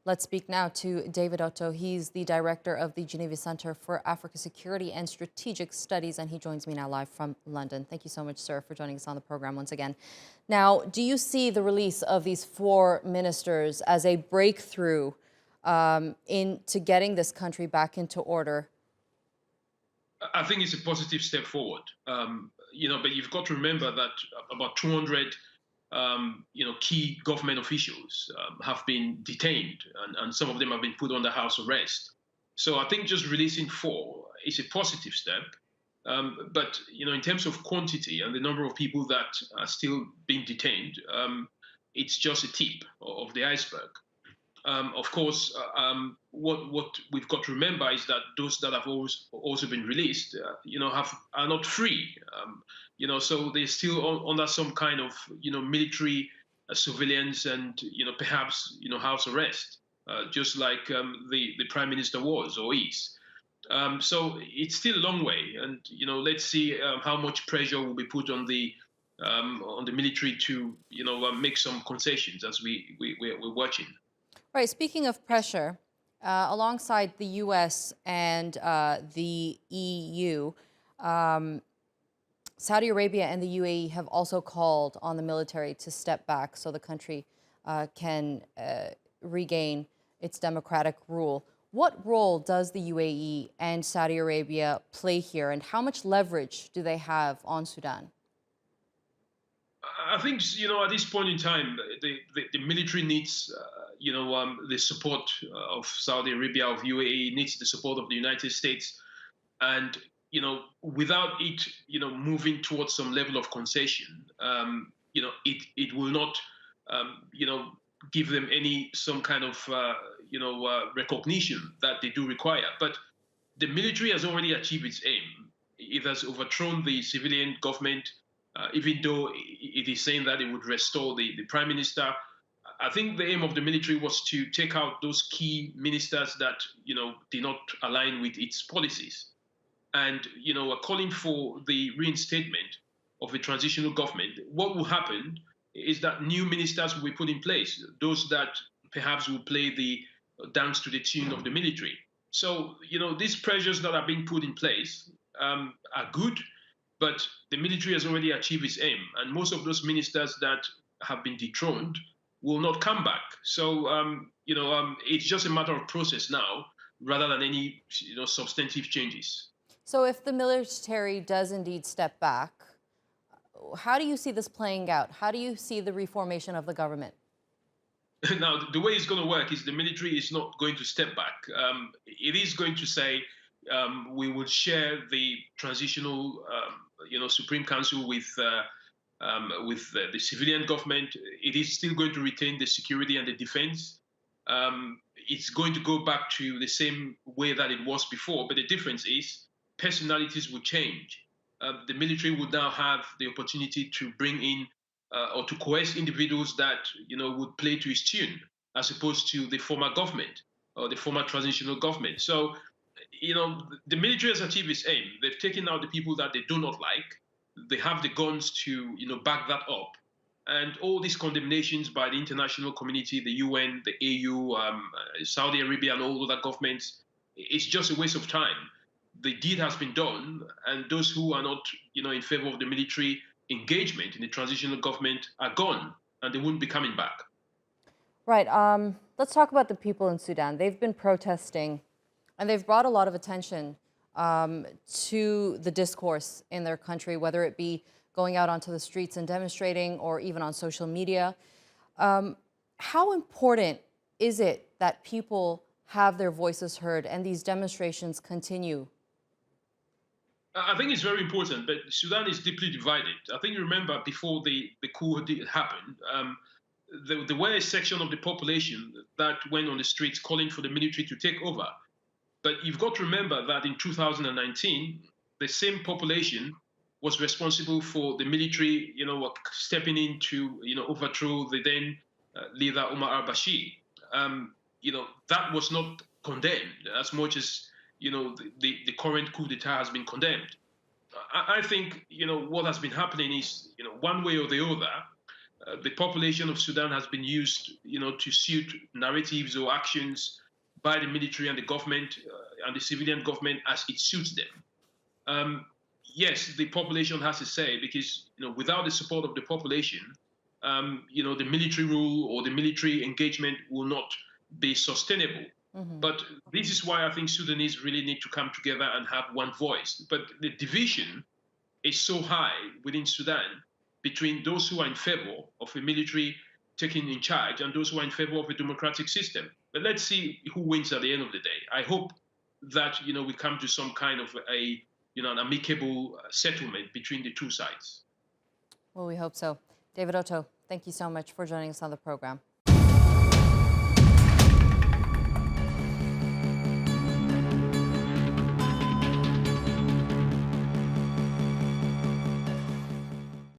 Let's speak now to David Otto. He's the director of the Geneva Centre for Africa Security and Strategic Studies, and he joins me now live from London. Thank you so much, sir, for joining us on the program once again. Now, do you see the release of these four ministers as a breakthrough into getting this country back into order? I think it's a positive step forward. But you've got to remember that about 200, key government officials have been detained, and some of them have been put under house arrest. So I think just releasing four is a positive step. But in terms of quantity and the number of people that are still being detained, it's just a tip of the iceberg. Of course, what we've got to remember is that those that have also been released, are not free. So they're still under some kind of military surveillance and perhaps house arrest, just like the prime minister was or is. So it's still a long way, and let's see how much pressure will be put on the military to make some concessions as we're watching. Right, speaking of pressure, alongside the US and the EU, Saudi Arabia and the UAE have also called on the military to step back so the country can regain its democratic rule. What role does the UAE and Saudi Arabia play here, and how much leverage do they have on Sudan? I think at this point in time, the military needs the support of Saudi Arabia, of UAE, needs the support of the United States, and without it moving towards some level of concession, it will not give them some kind of recognition that they do require. But the military has already achieved its aim. It has overthrown the civilian government. Even though it is saying that it would restore the prime minister, I think the aim of the military was to take out those key ministers that did not align with its policies, and are calling for the reinstatement of a transitional government. What will happen is that new ministers will be put in place, those that perhaps will play the dance to the tune of the military. So these pressures that are being put in place are good. But the military has already achieved its aim, and most of those ministers that have been dethroned will not come back. So, it's just a matter of process now, rather than any, substantive changes. So if the military does indeed step back, how do you see this playing out? How do you see the reformation of the government? Now, the way it's going to work is the military is not going to step back. It is going to say we will share the transitional, Supreme Council with the civilian government. It is still going to retain the security and the defense. It's going to go back to the same way that it was before, but the difference is personalities will change. The military would now have the opportunity to bring in or to coerce individuals that would play to its tune, as opposed to the former government or the former transitional government. So the military has achieved its aim. They've taken out the people that they do not like. They have the guns to, back that up. And all these condemnations by the international community, the UN, the AU, Saudi Arabia, and all other governments, it's just a waste of time. The deed has been done, and those who are not, in favor of the military engagement in the transitional government are gone, and they won't be coming back. Right. Let's talk about the people in Sudan. They've been protesting, and they've brought a lot of attention to the discourse in their country, whether it be going out onto the streets and demonstrating or even on social media. How important is it that people have their voices heard and these demonstrations continue? I think it's very important, but Sudan is deeply divided. I think you remember before the coup happened, there were a section of the population that went on the streets calling for the military to take over. But you've got to remember that in 2019, the same population was responsible for the military, stepping in to, overthrow the then leader Omar al-Bashir. That was not condemned as much as, the current coup d'etat has been condemned. I think, what has been happening is, one way or the other, The population of Sudan has been used, to suit narratives or actions by the military and the government and the civilian government as it suits them. Yes, the population has a say because without the support of the population, the military rule or the military engagement will not be sustainable. But this is why I think Sudanese really need to come together and have one voice. But the division is so high within Sudan between those who are in favor of a military taking in charge and those who are in favor of a democratic system. But let's see who wins at the end of the day. I hope that we come to some kind of an amicable settlement between the two sides. Well, we hope so. David Otto, thank you so much for joining us on the program.